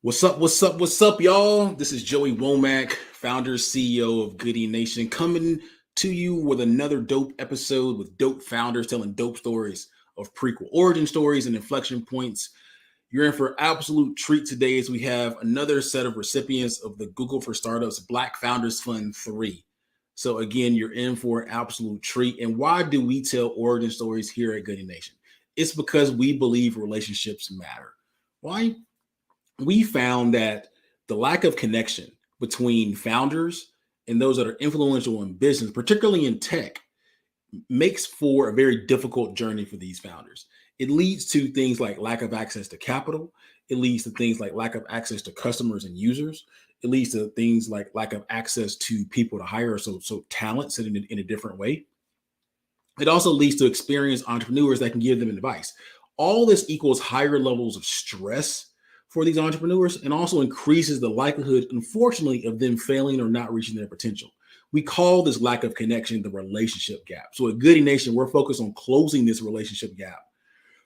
What's up? What's up? What's up, y'all? This is Joey Womack, founder, CEO of Goodie Nation, coming to you with another dope episode with dope founders telling dope stories of Prequel, origin stories and inflection points. You're in for an absolute treat today as we have another set of recipients of the Google for Startups Black Founders Fund 3. So again, you're in for an absolute treat. And why do we tell origin stories here at Goodie Nation? It's because we believe relationships matter. Why? We found that the lack of connection between founders and those that are influential in business, particularly in tech, makes for a very difficult journey for these founders. It leads to things like lack of access to capital. It leads to things like lack of access to customers and users. It leads to things like lack of access to people to hire, so talent set in a different way. It also leads to experienced entrepreneurs that can give them advice. All this equals higher levels of stress for these entrepreneurs and also increases the likelihood, unfortunately, of them failing or not reaching their potential. We call this lack of connection the relationship gap. So at Goodie Nation, we're focused on closing this relationship gap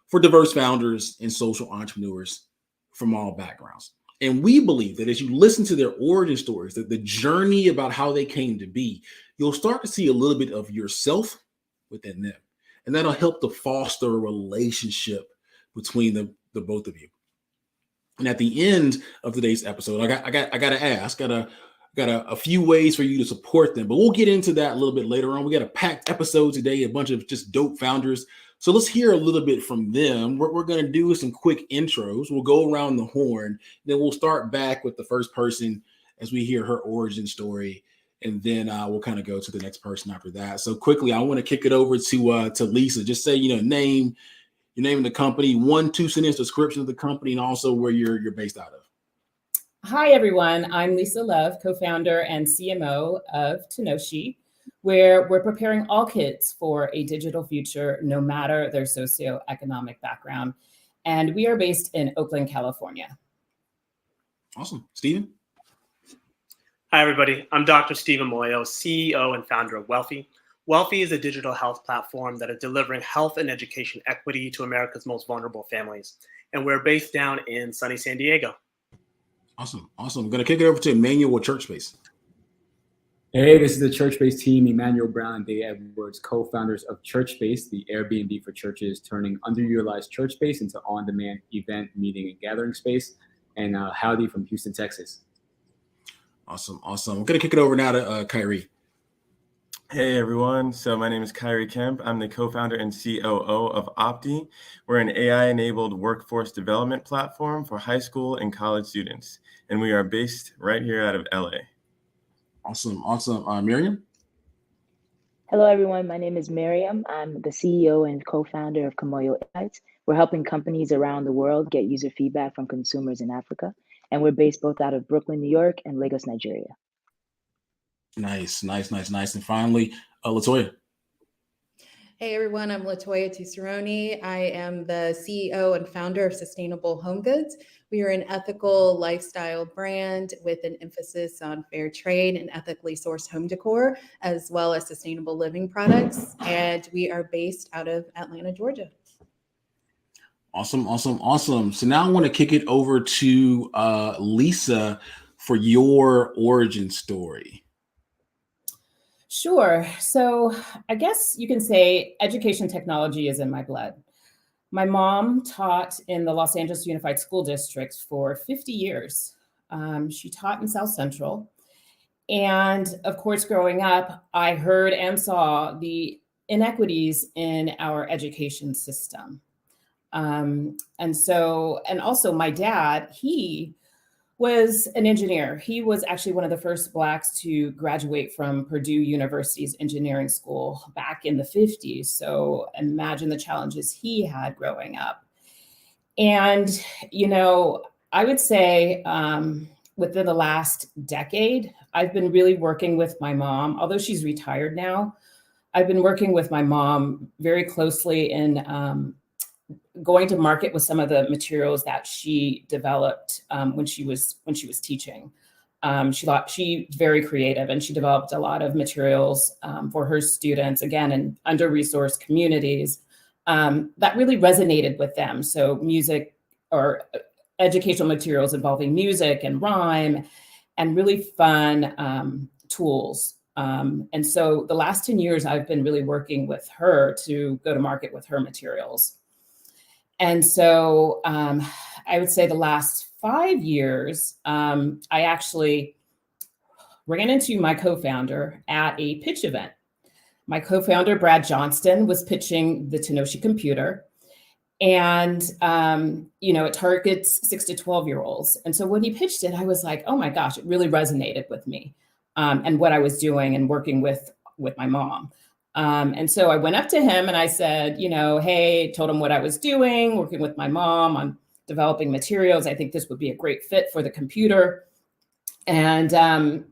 for diverse founders and social entrepreneurs from all backgrounds. And we believe that as you listen to their origin stories, that the journey about how they came to be, you'll start to see a little bit of yourself within them. And that'll help to foster a relationship between the both of you. And at the end of today's episode, I got to ask, got a few ways for you to support them, but we'll get into that a little bit later on. We got a packed episode today, a bunch of just dope founders. So let's hear a little bit from them. What we're going to do is some quick intros. We'll go around the horn, then we'll start back with the first person as we hear her origin story, and then we'll kind of go to the next person after that. So quickly, I want to kick it over to Lisa. Just say, name. Your name of the company, 1-2 sentence description of the company, and also where you're based out of. Hi, everyone. I'm Lisa Love, co-founder and CMO of Tanoshi, where we're preparing all kids for a digital future, no matter their socioeconomic background. And we are based in Oakland, California. Awesome. Steven? Hi, everybody. I'm Dr. Stephen Moyo, CEO and founder of Welfie. Welfie is a digital health platform that is delivering health and education equity to America's most vulnerable families. And we're based down in sunny San Diego. Awesome. I'm going to kick it over to Emmanuel with Churchspace. Hey, this is the Churchspace team, Emmanuel Brown and Dave Edwards, co-founders of Churchspace, the Airbnb for churches, turning underutilized church space into on-demand event, meeting, and gathering space. And howdy from Houston, Texas. Awesome. I'm going to kick it over now to Khiry. Hey everyone, so my name is Khiry Kemp. I'm the co-founder and COO of Oppti. We're an AI-enabled workforce development platform for high school and college students, and we are based right here out of LA. Awesome. Mariam? Hello everyone, my name is Mariam. I'm the CEO and co-founder of Kimoyo. We're helping companies around the world get user feedback from consumers in Africa, and we're based both out of Brooklyn, New York, and Lagos, Nigeria. Nice. And finally, Latoya. Hey everyone, I'm Latoya Tucciarone. I am the CEO and founder of Sustainable Home Goods. We are an ethical lifestyle brand with an emphasis on fair trade and ethically sourced home decor, as well as sustainable living products. And we are based out of Atlanta, Georgia. Awesome. So now I want to kick it over to Lisa for your origin story. Sure. So I guess you can say education technology is in my blood. My mom taught in the Los Angeles Unified School District for 50 years. She taught in South Central. And of course, growing up, I heard and saw the inequities in our education system. And also my dad, he was an engineer. He was actually one of the first Blacks to graduate from Purdue University's engineering school back in the 50s. So imagine the challenges he had growing up. And, I would say within the last decade, I've been really working with my mom, although she's retired now. I've been working with my mom very closely in going to market with some of the materials that she developed when she was teaching. She's very creative, and she developed a lot of materials for her students, again, in under-resourced communities that really resonated with them. So music or educational materials involving music and rhyme and really fun tools. And so the last 10 years, I've been really working with her to go to market with her materials. And so I would say the last 5 years, I actually ran into my co-founder at a pitch event. My co-founder, Brad Johnston, was pitching the Tanoshi computer. And, it targets 6 to 12-year-olds. And so when he pitched it, I was like, oh my gosh, it really resonated with me and what I was doing and working with my mom. And so I went up to him and I said, hey, told him what I was doing, working with my mom on developing materials. I think this would be a great fit for the computer. And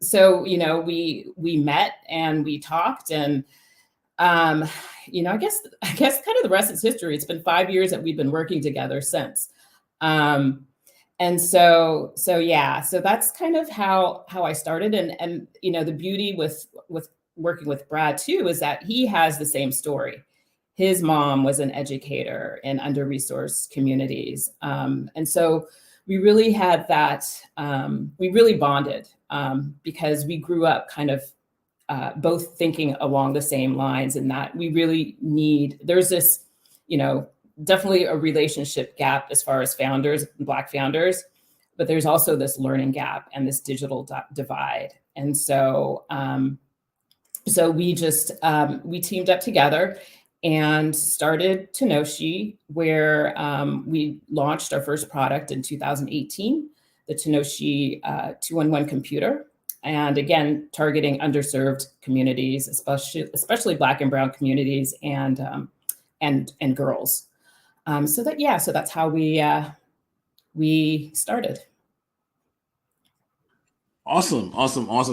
so, we met and we talked and, I guess kind of the rest is history. It's been 5 years that we've been working together since. And so that's kind of how I started. And the beauty with working with Brad too, is that he has the same story. His mom was an educator in under-resourced communities. And so we really had that, we really bonded because we grew up kind of both thinking along the same lines, and that we really there's this, definitely a relationship gap as far as founders, Black founders, but there's also this learning gap and this digital divide. And so, we just, we teamed up together and started Tanoshi, where we launched our first product in 2018, the Tanoshi 2-in-1 computer. And again, targeting underserved communities, especially Black and Brown communities and girls. So that's how we started. Awesome.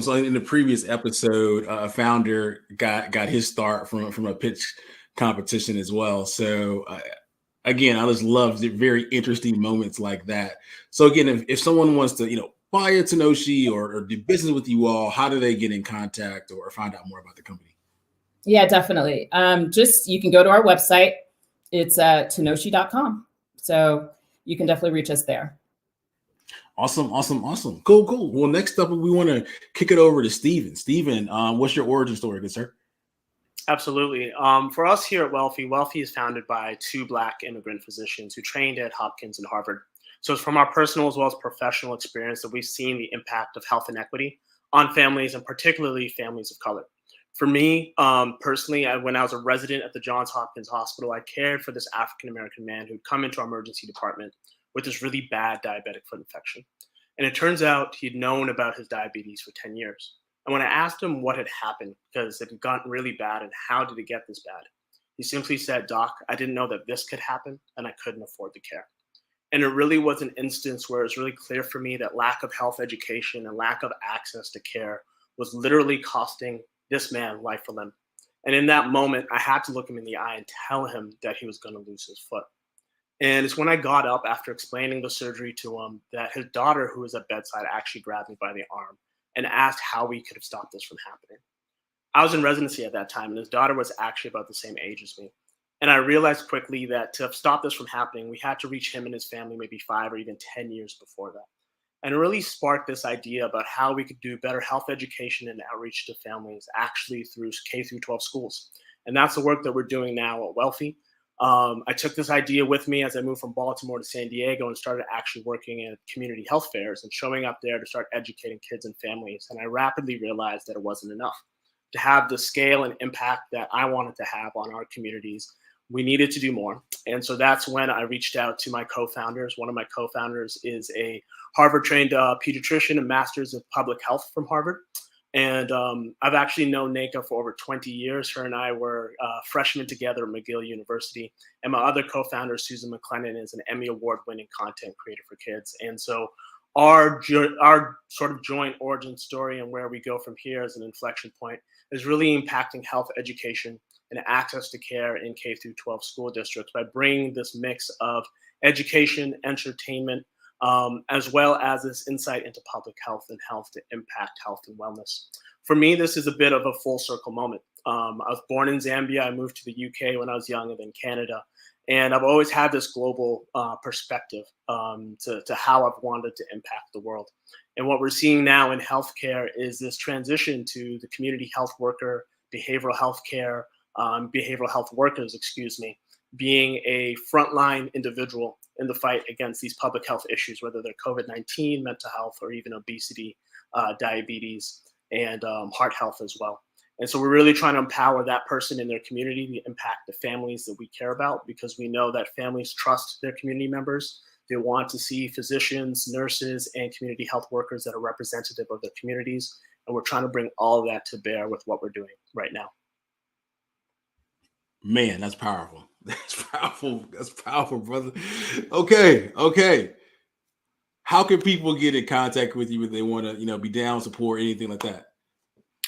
So in the previous episode, a founder got his start from a pitch competition as well. So again, I just love the very interesting moments like that. So again, if someone wants to, buy a Tanoshi or do business with you all, how do they get in contact or find out more about the company? Yeah, definitely. You can go to our website. It's tanoshi.com. So you can definitely reach us there. Awesome. Cool. Well, next up, we want to kick it over to Steven. Steven, what's your origin story, good sir? Absolutely. For us here at Welfie, Welfie is founded by 2 Black immigrant physicians who trained at Hopkins and Harvard. So it's from our personal as well as professional experience that we've seen the impact of health inequity on families, and particularly families of color. For me, personally, when I was a resident at the Johns Hopkins Hospital, I cared for this African-American man who'd come into our emergency department with this really bad diabetic foot infection. And it turns out he'd known about his diabetes for 10 years. And when I asked him what had happened, because it had gotten really bad and how did it get this bad, he simply said, "Doc, I didn't know that this could happen and I couldn't afford the care." And it really was an instance where it was really clear for me that lack of health education and lack of access to care was literally costing this man life or limb. And in that moment, I had to look him in the eye and tell him that he was going to lose his foot. And it's when I got up after explaining the surgery to him that his daughter, who was at bedside, actually grabbed me by the arm and asked how we could have stopped this from happening. I was in residency at that time, and his daughter was actually about the same age as me. And I realized quickly that to stop this from happening, we had to reach him and his family maybe 5 or even 10 years before that. And it really sparked this idea about how we could do better health education and outreach to families actually through K-12 schools. And that's the work that we're doing now at Welfie. I took this idea with me as I moved from Baltimore to San Diego and started actually working at community health fairs and showing up there to start educating kids and families. And I rapidly realized that it wasn't enough. To have the scale and impact that I wanted to have on our communities, we needed to do more. And so that's when I reached out to my co-founders. One of my co-founders is a Harvard-trained pediatrician and master's of public health from Harvard. And I've actually known Neka for over 20 years. Her and I were freshmen together at McGill University. And my other co-founder, Susan McLennan, is an Emmy Award-winning content creator for kids. And so our sort of joint origin story and where we go from here as an inflection point is really impacting health education and access to care in K-12 school districts by bringing this mix of education, entertainment, as well as this insight into public health and health to impact health and wellness. For me, this is a bit of a full circle moment. I was born in Zambia. I moved to the UK when I was young and then Canada. And I've always had this global perspective to how I've wanted to impact the world. And what we're seeing now in healthcare is this transition to the community health worker, behavioral health care, behavioral health workers, being a frontline individual in the fight against these public health issues, whether they're COVID-19, mental health, or even obesity, diabetes, and heart health as well. And so we're really trying to empower that person in their community to impact the families that we care about, because we know that families trust their community members. They want to see physicians, nurses, and community health workers that are representative of their communities. And we're trying to bring all of that to bear with what we're doing right now. Man, that's powerful. That's powerful. That's powerful, brother. Okay. How can people get in contact with you if they want to, be down, support, anything like that?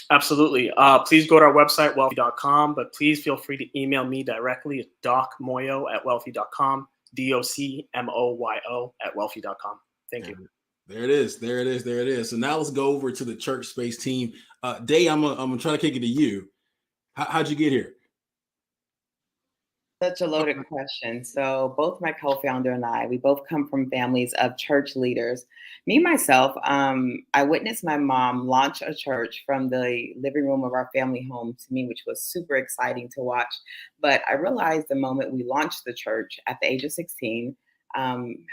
Absolutely. Please go to our website, welfie.com, but please feel free to email me directly at docmoyo@welfie.com, DOCMOYO@welfie.com. Thank you. There it is. So now let's go over to the Churchspace team. Day, I'm gonna try to kick it to you. How'd you get here? Such a loaded question. So both my co-founder and I, we both come from families of church leaders. Me, myself, I witnessed my mom launch a church from the living room of our family home to me, which was super exciting to watch. But I realized the moment we launched the church at the age of 16,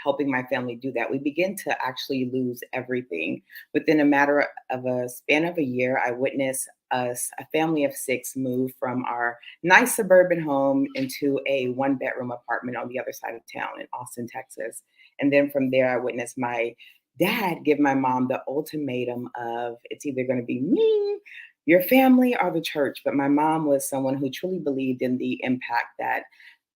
helping my family do that, we begin to actually lose everything. Within a matter of a span of a year, I witnessed us, a family of 6, move from our nice suburban home into a 1-bedroom apartment on the other side of town in Austin, Texas. And then from there, I witnessed my dad give my mom the ultimatum of, it's either going to be me, your family, or the church. But my mom was someone who truly believed in the impact that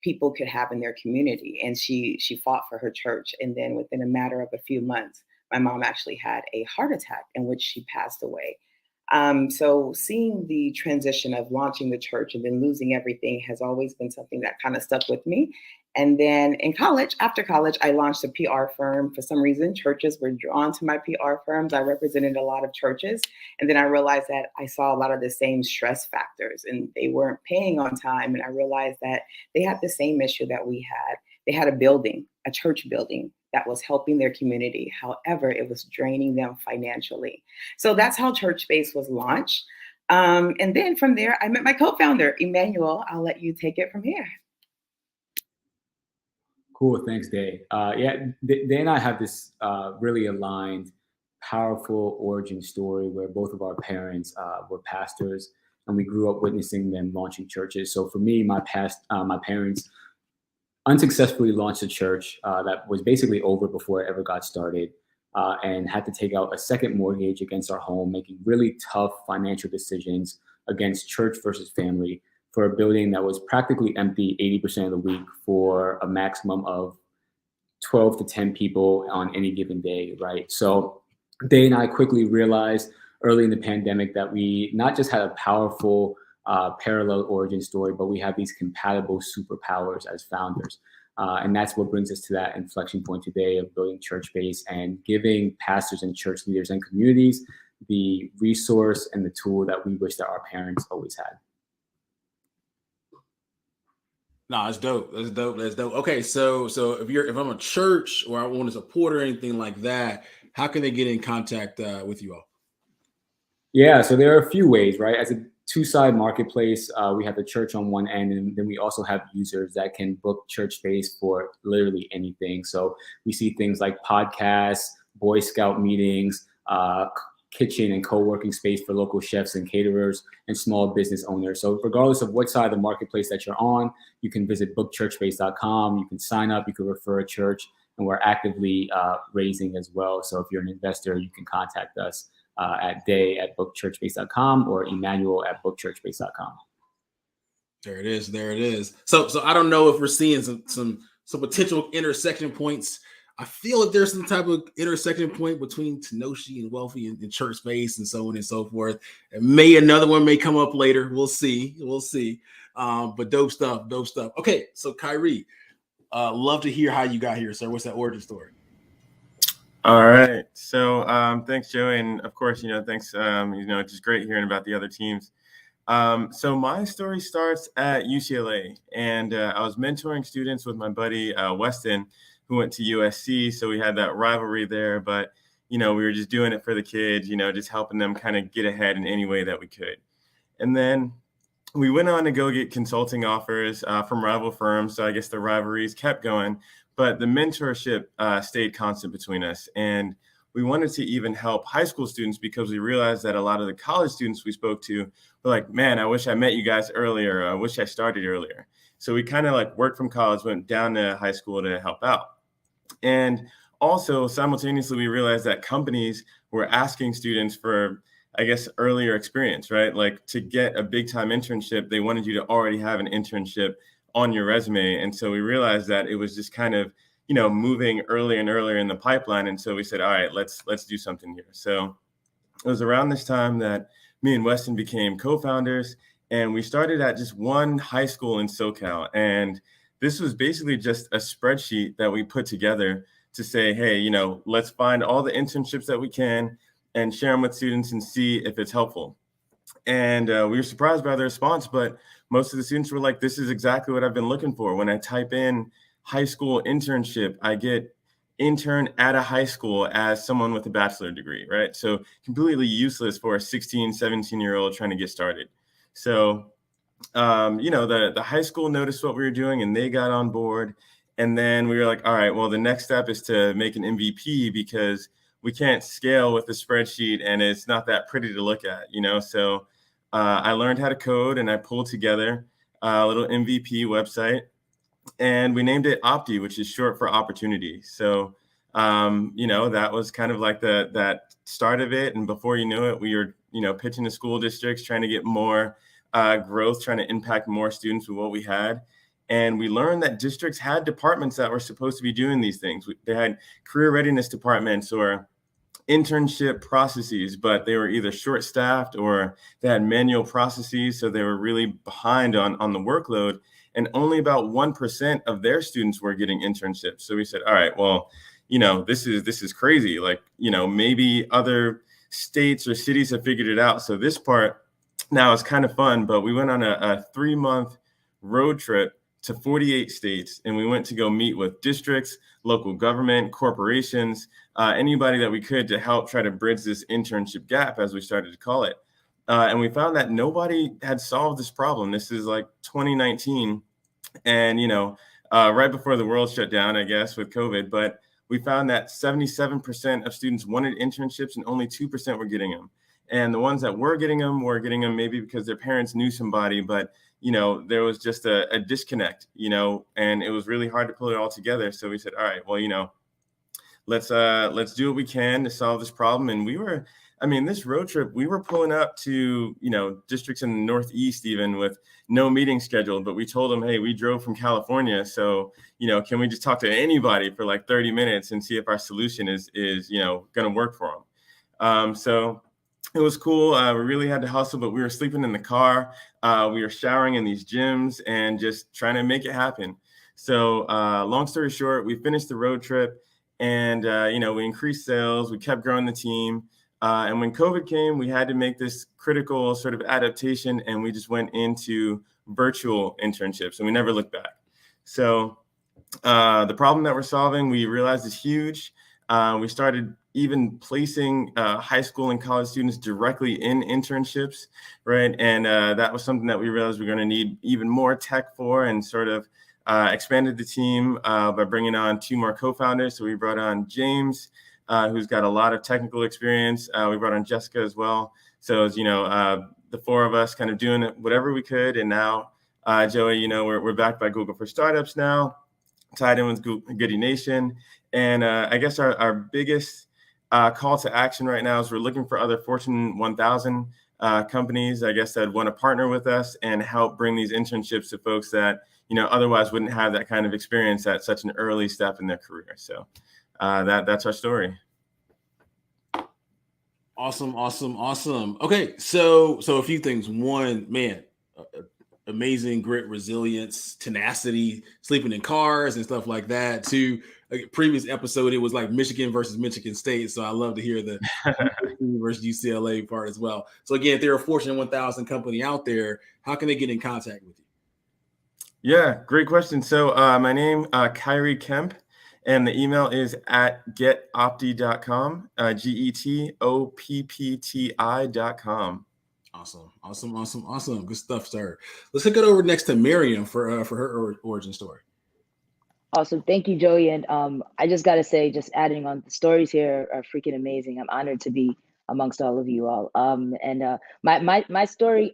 people could have in their community. And she fought for her church. And then within a matter of a few months, my mom actually had a heart attack in which she passed away. So seeing the transition of launching the church and then losing everything has always been something that kind of stuck with me. And then in college, after college, I launched a PR firm. For some reason, churches were drawn to my PR firms. I represented a lot of churches. And then I realized that I saw a lot of the same stress factors and they weren't paying on time. And I realized that they had the same issue that we had. They had a building, a church building that was helping their community. However, it was draining them financially. So that's how Churchspace was launched. And then from there, I met my co-founder, Emmanuel. I'll let you take it from here. Cool, thanks, Day. Day and I have this really aligned, powerful origin story where both of our parents were pastors, and we grew up witnessing them launching churches. So for me, my parents unsuccessfully launched a church that was basically over before it ever got started, and had to take out a second mortgage against our home, making really tough financial decisions against church versus family for a building that was practically empty 80% of the week for a maximum of 12 to 10 people on any given day, right? So Day and I quickly realized early in the pandemic that we not just had a powerful parallel origin story, but we have these compatible superpowers as founders. And that's what brings us to that inflection point today of building Churchspace and giving pastors and church leaders and communities the resource and the tool that we wish that our parents always had. No, that's dope. That's dope. Okay, so if I'm a church or I want to support or anything like that, how can they get in contact with you all? Yeah, so there are a few ways, right? As a two-side marketplace, we have the church on one end, and then we also have users that can book Churchspace for literally anything. So we see things like podcasts, Boy Scout meetings, kitchen and co-working space for local chefs and caterers and small business owners. So regardless of what side of the marketplace that you're on, you can visit bookchurchspace.com. You can sign up, you can refer a church, and we're actively raising as well. So if you're an investor, you can contact us at day@bookchurchspace.com or Emmanuel@bookchurchspace.com. There it is. So I don't know if we're seeing some potential intersection points. I feel like there's some type of intersection point between Tanoshi and Welfie and Churchspace and so on and so forth. And another one may come up later. We'll see. But dope stuff. Okay, so Khiry, love to hear how you got here, sir. What's that origin story? All right. So thanks, Joey. And of course, thanks. It's just great hearing about the other teams. So my story starts at UCLA, and I was mentoring students with my buddy Weston, who went to USC. So we had that rivalry there, but we were just doing it for the kids, just helping them kind of get ahead in any way that we could. And then we went on to go get consulting offers from rival firms. So I guess the rivalries kept going, but the mentorship stayed constant between us. And we wanted to even help high school students because we realized that a lot of the college students we spoke to were like, man, I wish I met you guys earlier. I wish I started earlier. So we kind of like worked from college, went down to high school to help out. And also simultaneously, we realized that companies were asking students for, I guess, earlier experience, right? Like to get a big time internship, they wanted you to already have an internship on your resume. And so we realized that it was just kind of, moving earlier and earlier in the pipeline. And so we said, all right, let's do something here. So it was around this time that me and Weston became co-founders, and we started at just one high school in SoCal. And this was basically just a spreadsheet that we put together to say, hey, let's find all the internships that we can and share them with students and see if it's helpful. And we were surprised by the response, but most of the students were like, this is exactly what I've been looking for. When I type in high school internship, I get intern at a high school as someone with a bachelor degree, right? So completely useless for a 16, 17-year-old trying to get started. So, the high school noticed what we were doing and they got on board. And then we were like, all right, well, the next step is to make an MVP because we can't scale with the spreadsheet and it's not that pretty to look at, So I learned how to code and I pulled together a little MVP website. And we named it Oppti, which is short for opportunity. So, that was kind of like that start of it. And before you knew it, we were, pitching to school districts, trying to get more growth, trying to impact more students with what we had. And we learned that districts had departments that were supposed to be doing these things. They had career readiness departments or internship processes, but they were either short-staffed or they had manual processes. So they were really behind on the workload. And only about 1% of their students were getting internships. So we said, all right, well, this is crazy. Like, maybe other states or cities have figured it out. So this part now is kind of fun, but we went on a 3-month road trip to 48 states. And we went to go meet with districts, local government, corporations, anybody that we could to help try to bridge this internship gap, as we started to call it. And we found that nobody had solved this problem. This is like 2019 and, right before the world shut down, I guess, with COVID. But we found that 77% of students wanted internships and only 2% were getting them. And the ones that were getting them maybe because their parents knew somebody. But, there was just a disconnect, and it was really hard to pull it all together. So we said, all right, well, let's do what we can to solve this problem. And this road trip, we were pulling up to, districts in the Northeast even with no meeting scheduled, but we told them, hey, we drove from California. So, can we just talk to anybody for like 30 minutes and see if our solution is going to work for them? So it was cool. We really had to hustle, but we were sleeping in the car. We were showering in these gyms and just trying to make it happen. So long story short, we finished the road trip and, we increased sales. We kept growing the team. And when COVID came, we had to make this critical sort of adaptation, and we just went into virtual internships, and we never looked back. So the problem that we're solving, we realized is huge. We started even placing high school and college students directly in internships, right? And that was something that we realized we're going to need even more tech for, and sort of expanded the team by bringing on 2 more co-founders. So we brought on James, who's got a lot of technical experience. We brought on Jessica as well. So, as the 4 of us kind of doing whatever we could. And now, Joey, we're backed by Google for Startups now, tied in with Goodie Nation. And I guess our biggest call to action right now is we're looking for other Fortune 1000 companies, I guess, that want to partner with us and help bring these internships to folks that, otherwise wouldn't have that kind of experience at such an early step in their career. So that's our story. Awesome. Okay, so a few things. One, man, amazing grit, resilience, tenacity, sleeping in cars and stuff like that. To a previous episode, it was like Michigan versus Michigan State. So I love to hear the versus UCLA part as well. So again, if they're a Fortune 1000 company out there, how can they get in contact with you? Yeah, great question. So my name, Khiry Kemp, and the email is at getoppti.com, GETOPPTI.com. Awesome. Good stuff, sir. Let's hook it over next to Mariam for her origin story. Awesome. Thank you, Joey. And I just got to say, just adding on, the stories here are freaking amazing. I'm honored to be amongst all of you all. My story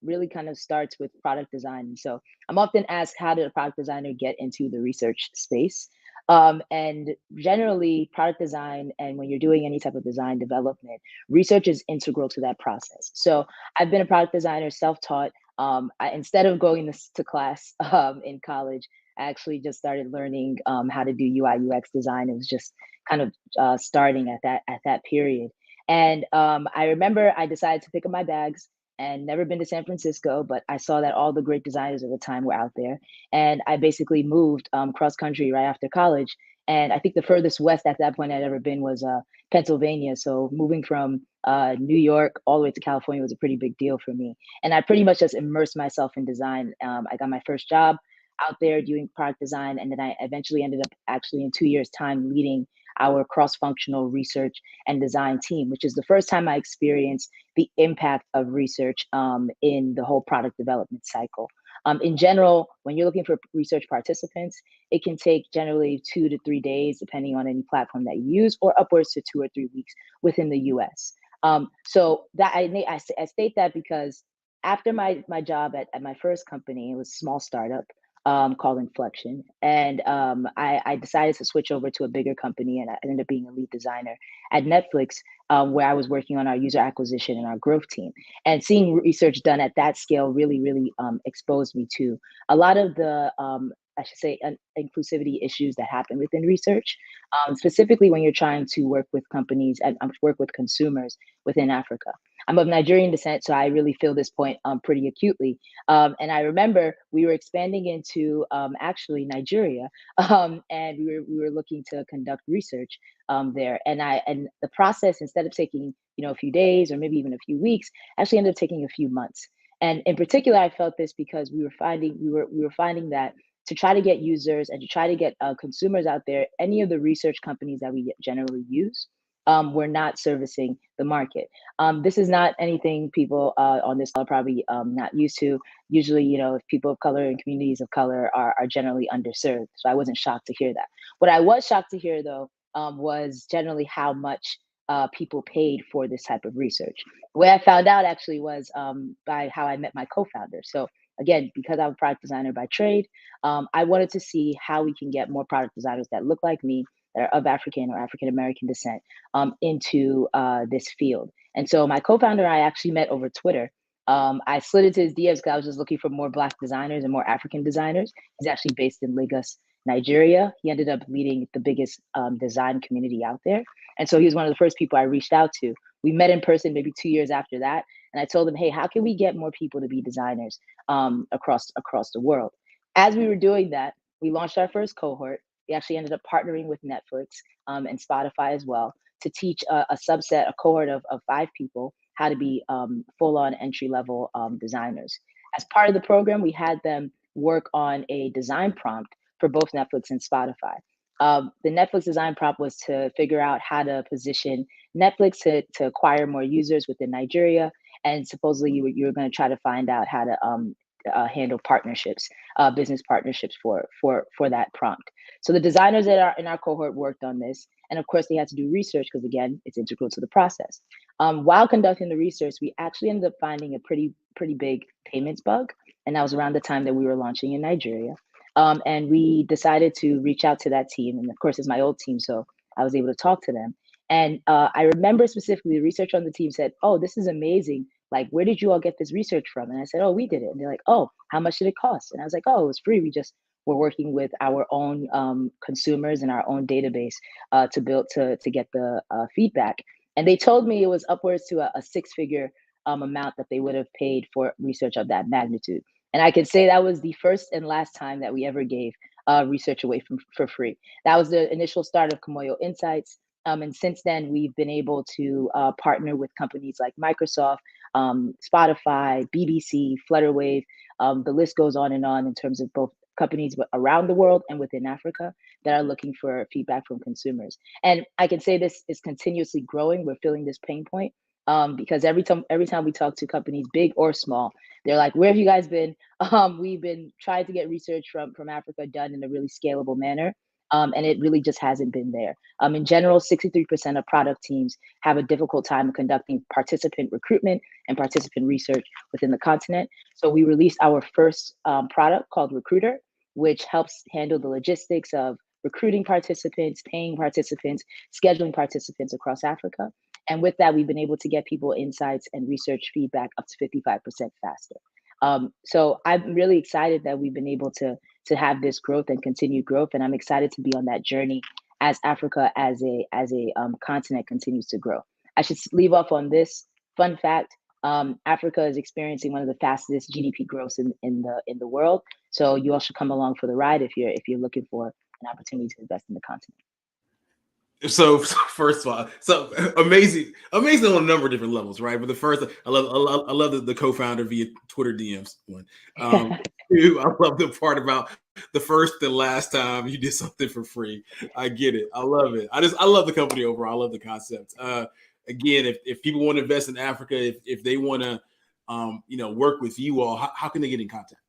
really kind of starts with product design. So I'm often asked, how did a product designer get into the research space? And generally, product design, and when you're doing any type of design development, research is integral to that process. So I've been a product designer, self-taught. Instead of going to class in college, I actually just started learning how to do UI UX design. It was just kind of starting at that period. And I remember I decided to pick up my bags, and never been to San Francisco, but I saw that all the great designers at the time were out there. And I basically moved cross country right after college. And I think the furthest west at that point I'd ever been was Pennsylvania. So moving from New York all the way to California was a pretty big deal for me. And I pretty much just immersed myself in design. I got my first job out there doing product design. And then I eventually ended up actually in 2 years' time leading our cross-functional research and design team, which is the first time I experienced the impact of research in the whole product development cycle. In general, when you're looking for research participants, it can take generally 2 to 3 days, depending on any platform that you use, or upwards to 2 or 3 weeks within the US. So that I state that because after my job at my first company, it was a small startup called Inflection. And I decided to switch over to a bigger company, and I ended up being a lead designer at Netflix, where I was working on our user acquisition and our growth team. And seeing research done at that scale really exposed me to a lot of the, I should say, inclusivity issues that happen within research, specifically when you're trying to work with companies and work with consumers within Africa. I'm of Nigerian descent, so I really feel this point pretty acutely. And I remember we were expanding into actually Nigeria, and we were looking to conduct research there. And the process, instead of taking a few days or maybe even a few weeks, actually ended up taking a few months. And in particular, I felt this because we were finding that to try to get users and to try to get consumers out there, any of the research companies that we generally use were not servicing the market. This is not anything people on this are probably not used to. Usually, if people of color and communities of color are generally underserved. So I wasn't shocked to hear that. What I was shocked to hear, though, was generally how much people paid for this type of research. What I found out actually was by how I met my co-founder. So again, because I'm a product designer by trade, I wanted to see how we can get more product designers that look like me, that are of African or African American descent, into this field. And so my co-founder and I actually met over Twitter. I slid into his DMs because I was just looking for more Black designers and more African designers. He's actually based in Lagos, Nigeria. He ended up leading the biggest design community out there. And so he was one of the first people I reached out to. We met in person maybe 2 years after that. And I told him, hey, how can we get more people to be designers across the world? As we were doing that, we launched our first cohort. We actually ended up partnering with Netflix and Spotify as well to teach a cohort of 5 people how to be full-on entry-level designers. As part of the program, we had them work on a design prompt for both Netflix and Spotify. The Netflix design prompt was to figure out how to position Netflix to acquire more users within Nigeria, and supposedly you were going to try to find out how to handle partnerships, business partnerships for that prompt. So the designers that are in our cohort worked on this, and of course they had to do research because again, it's integral to the process. While conducting the research, we actually ended up finding a pretty big payments bug, and that was around the time that we were launching in Nigeria. And we decided to reach out to that team, and of course it's my old team, so I was able to talk to them. And I remember specifically the researcher on the team said, "Oh, this is amazing. Like, where did you all get this research from?" And I said, "Oh, we did it." And they're like, "Oh, how much did it cost?" And I was like, "Oh, it was free. We just were working with our own consumers and our own database to get the feedback." And they told me it was upwards to a 6-figure amount that they would have paid for research of that magnitude. And I can say that was the first and last time that we ever gave research away for free. That was the initial start of Kimoyo Insights. And since then, we've been able to partner with companies like Microsoft, Spotify, BBC, Flutterwave. The list goes on in terms of both companies around the world and within Africa that are looking for feedback from consumers. And I can say this is continuously growing. We're feeling this pain point because every time we talk to companies, big or small, they're like, "Where have you guys been?" We've been trying to get research from Africa done in a really scalable manner. And it really just hasn't been there. In general, 63% of product teams have a difficult time conducting participant recruitment and participant research within the continent. So we released our first product called Recruiter, which helps handle the logistics of recruiting participants, paying participants, scheduling participants across Africa. And with that, we've been able to get people insights and research feedback up to 55% faster. So I'm really excited that we've been able to have this growth and continued growth, and I'm excited to be on that journey as Africa as a continent continues to grow. I should leave off on this fun fact. Africa is experiencing one of the fastest GDP growths in the world. So you all should come along for the ride if you're looking for an opportunity to invest in the continent. So first of all, so amazing on a number of different levels, right? But the first, I love the co-founder via Twitter DMs one. Two, I love the part about the first and last time you did something for free. I get it. I love it. I love the company overall. I love the concept. Again, if people want to invest in Africa, if they want to, work with you all, how can they get in contact?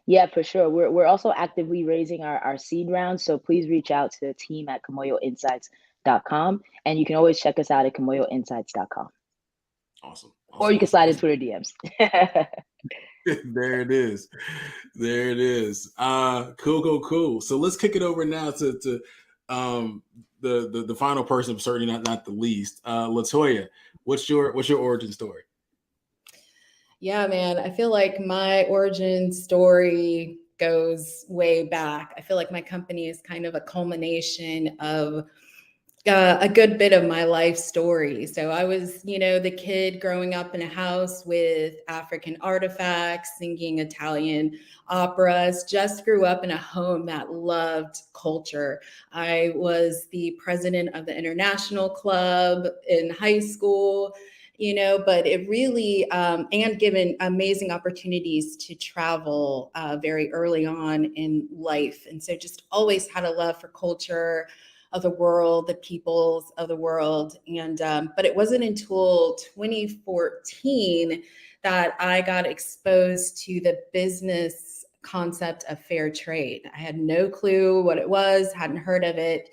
Yeah, for sure. We're also actively raising our seed round. So please reach out to the team at KimoyoInsights.com. And you can always check us out at KimoyoInsights.com. Awesome. Or you can slide in Twitter DMs. There it is. Cool. So let's kick it over now to the final person, certainly not the least. Latoya, what's your origin story? Yeah, man, I feel like my origin story goes way back. I feel like my company is kind of a culmination of a good bit of my life story. So I was, the kid growing up in a house with African artifacts, singing Italian operas, just grew up in a home that loved culture. I was the president of the international club in high school. But it really, and given amazing opportunities to travel very early on in life. And so just always had a love for culture of the world, the peoples of the world. And, but it wasn't until 2014 that I got exposed to the business concept of fair trade. I had no clue what it was, hadn't heard of it.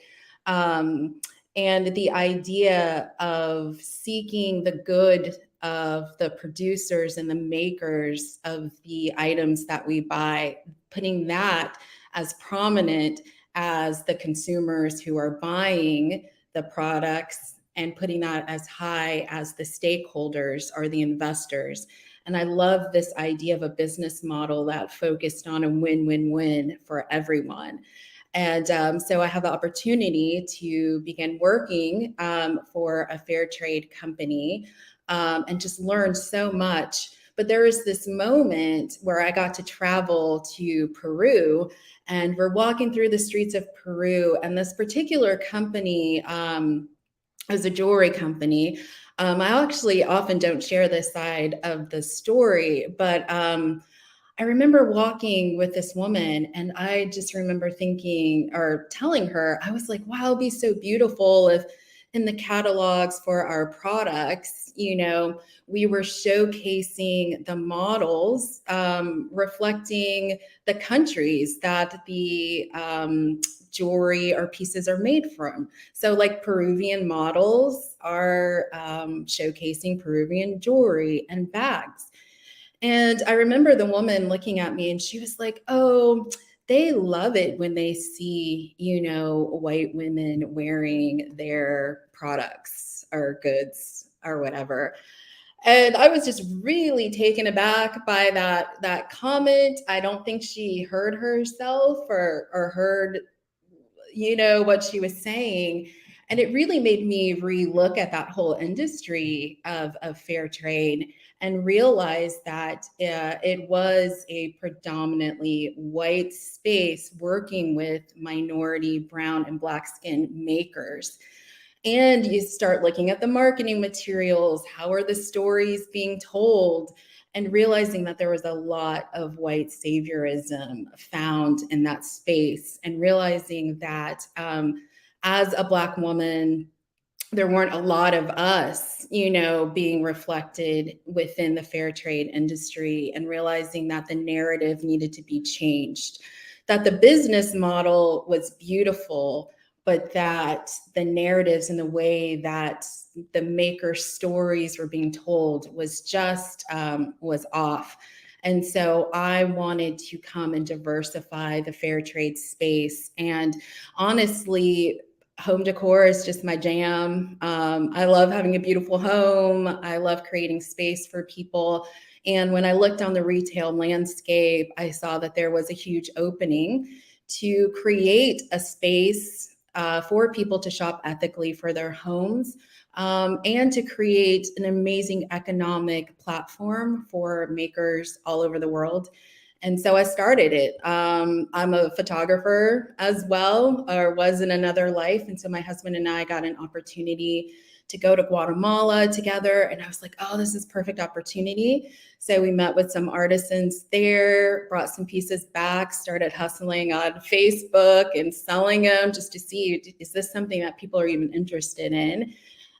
And the idea of seeking the good of the producers and the makers of the items that we buy, putting that as prominent as the consumers who are buying the products and putting that as high as the stakeholders or the investors. And I love this idea of a business model that focused on a win-win-win for everyone. And so I have the opportunity to begin working for a fair trade company and just learn so much. But there was this moment where I got to travel to Peru, and we're walking through the streets of Peru, and this particular company was a jewelry company. I actually often don't share this side of the story, but I remember walking with this woman, and I just remember thinking or telling her, I was like, wow, it'd be so beautiful if in the catalogs for our products, we were showcasing the models reflecting the countries that the jewelry or pieces are made from. So like Peruvian models are showcasing Peruvian jewelry and bags. And I remember the woman looking at me and she was like, oh, they love it when they see, white women wearing their products or goods or whatever. And I was just really taken aback by that comment. I don't think she heard herself or heard, what she was saying. And it really made me relook at that whole industry of fair trade and realized that it was a predominantly white space working with minority, brown, and Black skin makers. And you start looking at the marketing materials. How are the stories being told? And realizing that there was a lot of white saviorism found in that space, and realizing that as a Black woman, there weren't a lot of us, being reflected within the fair trade industry, and realizing that the narrative needed to be changed, that the business model was beautiful, but that the narratives and the way that the maker stories were being told was just was off. And so I wanted to come and diversify the fair trade space. And honestly, home decor is just my jam. I love having a beautiful home. I love creating space for people. And when I looked on the retail landscape, I saw that there was a huge opening to create a space for people to shop ethically for their homes, and to create an amazing economic platform for makers all over the world. And so I started it. I'm a photographer as well, or was in another life. And so my husband and I got an opportunity to go to Guatemala together. And I was like, oh, this is perfect opportunity. So we met with some artisans there, brought some pieces back, started hustling on Facebook and selling them just to see, is this something that people are even interested in?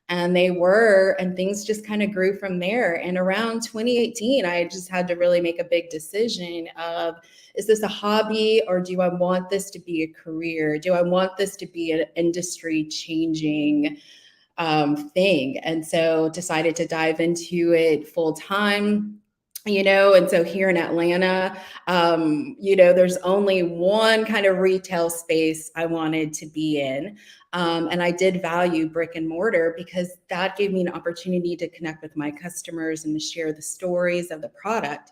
And they were, and things just kind of grew from there. And around 2018, I just had to really make a big decision of, is this a hobby, or do I want this to be a career? Do I want this to be an industry changing thing? And so decided to dive into it full time. And so here in Atlanta, there's only one kind of retail space I wanted to be in. And I did value brick and mortar because that gave me an opportunity to connect with my customers and to share the stories of the product.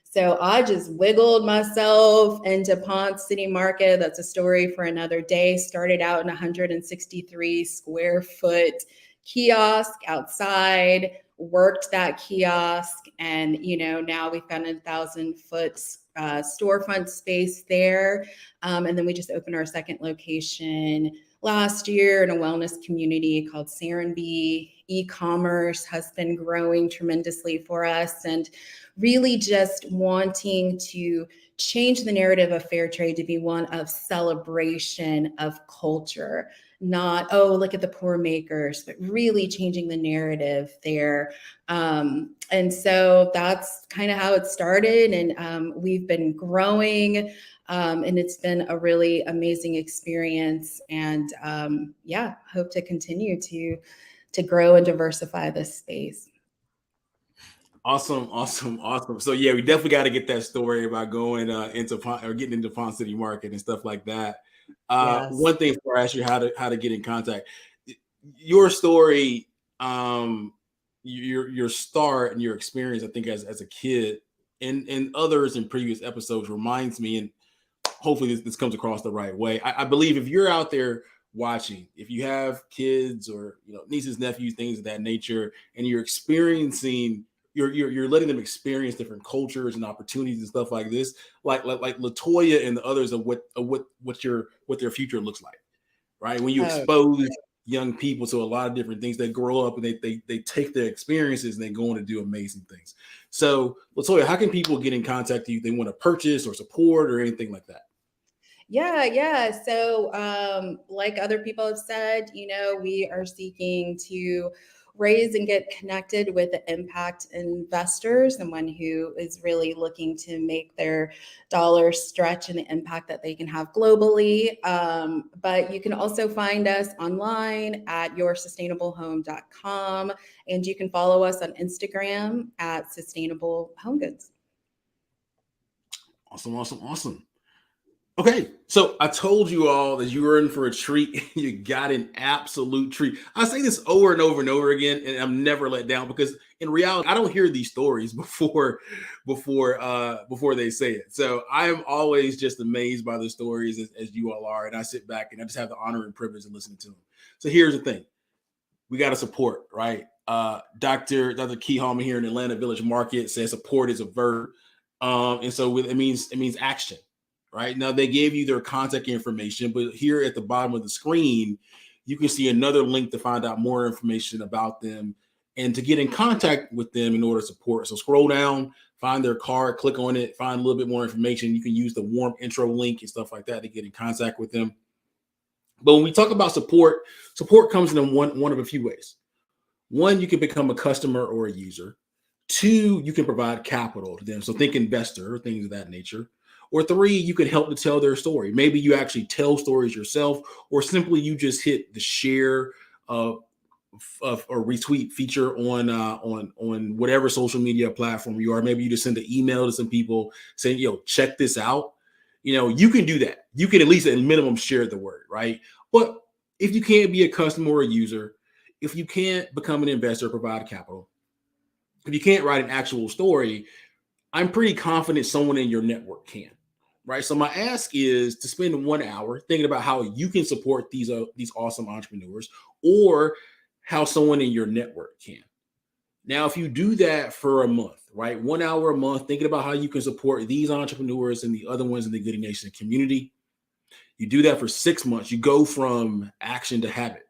So I just wiggled myself into Ponce City Market. That's a story for another day. Started out in 163 square foot kiosk outside, worked that kiosk, and now we've got a 1,000-foot storefront space there. And then we just opened our second location last year in a wellness community called Serenbe. E-commerce has been growing tremendously for us, and really just wanting to change the narrative of fair trade to be one of celebration of culture, not, oh, look at the poor makers, but really changing the narrative there. And so that's kind of how it started. And we've been growing, and it's been a really amazing experience. And hope to continue to grow and diversify this space. Awesome. So yeah, we definitely got to get that story about going getting into Ponce City Market and stuff like that. Yes. One thing before I ask you how to get in contact, your story, your start and your experience, I think as a kid, and others in previous episodes reminds me, and hopefully this comes across the right way. I believe if you're out there watching, if you have kids or nieces, nephews, things of that nature, and you're experiencing, you're letting them experience different cultures and opportunities and stuff like this, like Latoya and the others of what their future looks like, right? When you expose young people to a lot of different things, they grow up and they take their experiences and they go on to do amazing things. So Latoya, how can people get in contact with you if they want to purchase or support or anything like that? Yeah. So like other people have said, we are seeking to raise and get connected with the impact investors, someone who is really looking to make their dollars stretch and the impact that they can have globally. But you can also find us online at yoursustainablehome.com, and you can follow us on Instagram at Sustainable Home Goods. Awesome. Okay, so I told you all that you were in for a treat. You got an absolute treat. I say this over and over and over again, and I'm never let down because in reality, I don't hear these stories before they say it. So I am always just amazed by the stories as you all are, and I sit back and I just have the honor and privilege of listening to them. So here's the thing: we got to support, right? Dr. Key Hallman here in Atlanta Village Market says support is a verb. And so it means action, right? Now they gave you their contact information, but here at the bottom of the screen, you can see another link to find out more information about them and to get in contact with them in order to support. So scroll down, find their card, click on it, find a little bit more information. You can use the warm intro link and stuff like that to get in contact with them. But when we talk about support comes in one of a few ways. One, you can become a customer or a user. Two, you can provide capital to them. So think investor or things of that nature. Or three, you can help to tell their story. Maybe you actually tell stories yourself, or simply you just hit the share or retweet feature on whatever social media platform you are. Maybe you just send an email to some people saying, check this out. You can do that. You can at least at minimum share the word, right? But if you can't be a customer or a user, if you can't become an investor, provide capital, if you can't write an actual story, I'm pretty confident someone in your network can, right? So my ask is to spend 1 hour thinking about how you can support these awesome entrepreneurs, or how someone in your network can. Now, if you do that for a month, right? 1 hour a month, thinking about how you can support these entrepreneurs and the other ones in the Goodie Nation community. You do that for 6 months, you go from action to habit.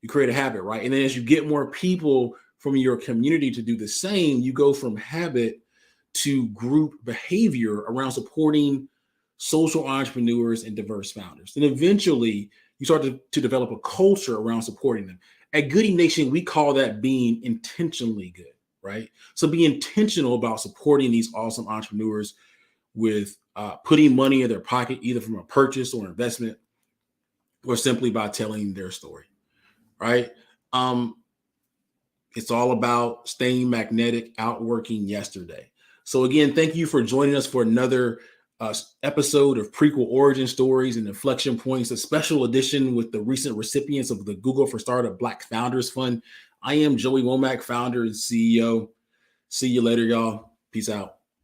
You create a habit, right? And then as you get more people from your community to do the same, you go from habit to group behavior around supporting social entrepreneurs and diverse founders. And eventually you start to develop a culture around supporting them. At Goodie Nation, we call that being intentionally good, right? So be intentional about supporting these awesome entrepreneurs with putting money in their pocket, either from a purchase or investment, or simply by telling their story, right? It's all about staying magnetic, outworking yesterday. So again, thank you for joining us for another episode of Prequel Origin Stories and Inflection Points, a special edition with the recent recipients of the Google for Startup Black Founders Fund. I am Joey Womack, founder and CEO. See you later, y'all. Peace out.